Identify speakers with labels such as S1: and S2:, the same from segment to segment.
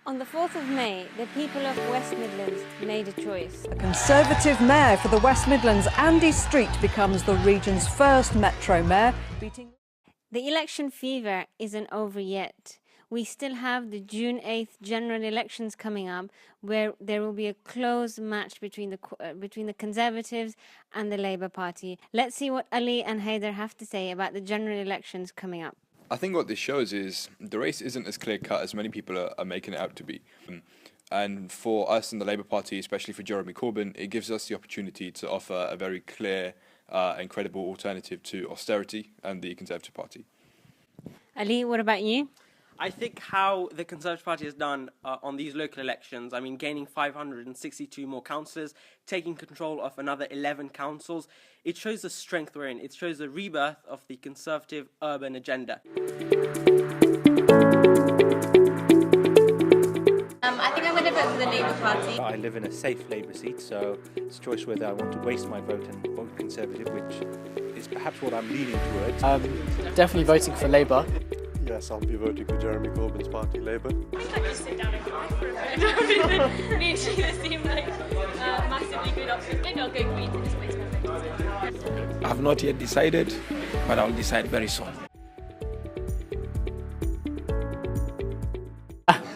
S1: On the 4th of May, the people of West Midlands made a choice.
S2: A Conservative mayor for the West Midlands, Andy Street, becomes the region's first Metro mayor, beating...
S1: The election fever isn't over yet. We still have the June 8th general elections coming up, where there will be a close match between the Conservatives and the Labour Party. Let's see what Ali and Haider have to say about the general elections coming up.
S3: I think what this shows is the race isn't as clear-cut as many people are making it out to be. And for us in the Labour Party, especially for Jeremy Corbyn, it gives us the opportunity to offer a very clear and credible alternative to austerity and the Conservative Party.
S1: Ali, what about you?
S4: I think how the Conservative Party has done on these local elections, I mean, gaining 562 more councillors, taking control of another 11 councils, it shows the strength we're in. It shows the rebirth of the Conservative urban agenda.
S5: I think I'm going to vote for the Labour Party.
S6: I live in a safe Labour seat, so it's a choice whether I want to waste my vote and vote Conservative, which is perhaps what I'm leaning towards.
S7: Definitely voting for Labour.
S8: Yes, I'll be voting for Jeremy Corbyn's party, Labour.
S5: I think I'll just sit down and cry for a bit. Me and Sheila seem like massively good options. Maybe I'll go green to just waste my vote.
S9: I have not yet decided, but I'll decide very soon.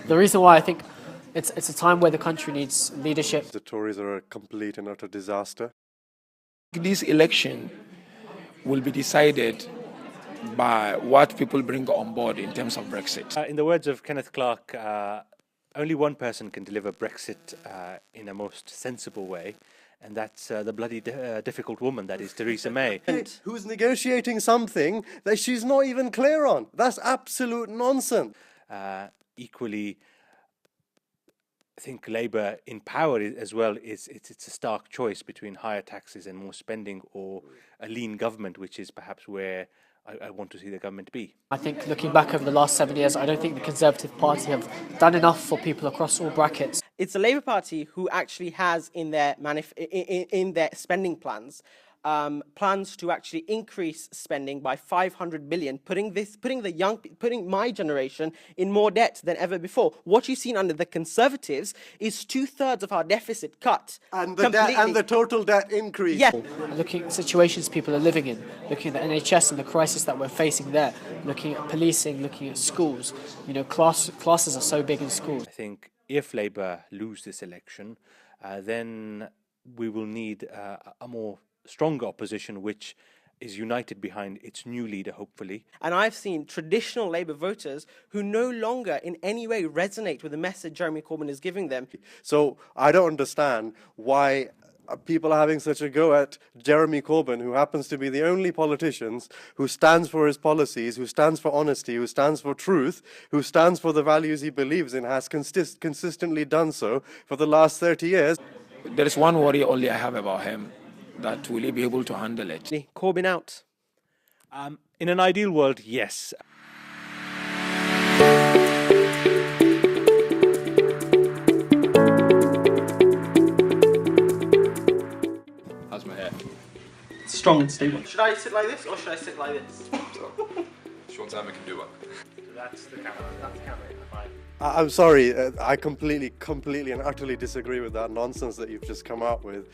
S7: The reason why I think it's a time where the country needs leadership.
S8: The Tories are a complete and utter disaster.
S9: This election will be decided by what people bring on board in terms of Brexit.
S6: In the words of Kenneth Clarke, only one person can deliver Brexit in a most sensible way, and that's the bloody difficult woman that is Theresa May.
S8: Who's negotiating something that she's not even clear on? That's absolute nonsense.
S6: Equally, I think Labour in power as well it's a stark choice between higher taxes and more spending, or a lean government, which is perhaps where I want to see the government be. I
S7: think looking back over the last 7 years, I don't think the Conservative Party have done enough for people across all brackets.
S4: It's the Labour Party who actually has in their spending plans plans to actually increase spending by 500 billion, putting my generation in more debt than ever before. What you've seen under the Conservatives is 2/3 of our deficit cut.
S8: And the total debt increase.
S4: Yeah.
S7: Looking at situations people are living in, looking at the NHS and the crisis that we're facing there, looking at policing, looking at schools. You know, classes are so big in schools.
S6: I think if Labour lose this election, then we will need a more stronger opposition which is united behind its new leader, hopefully.
S4: And I've seen traditional Labour voters who no longer in any way resonate with the message Jeremy Corbyn is giving them.
S8: So I don't understand why people are having such a go at Jeremy Corbyn, who happens to be the only politician who stands for his policies, who stands for honesty, who stands for truth, who stands for the values he believes in, has consistently done so for the last 30 years.
S9: There is one worry only I have about him, that will he be able to handle it?
S4: Corbyn out.
S6: In an ideal world, yes.
S3: How's my hair?
S4: Strong and stable. Should I sit like this or should I sit like this?
S3: Short time I can do one.
S6: That's the camera. That's the camera.
S8: I'm sorry, I completely and utterly disagree with that nonsense that you've just come out with.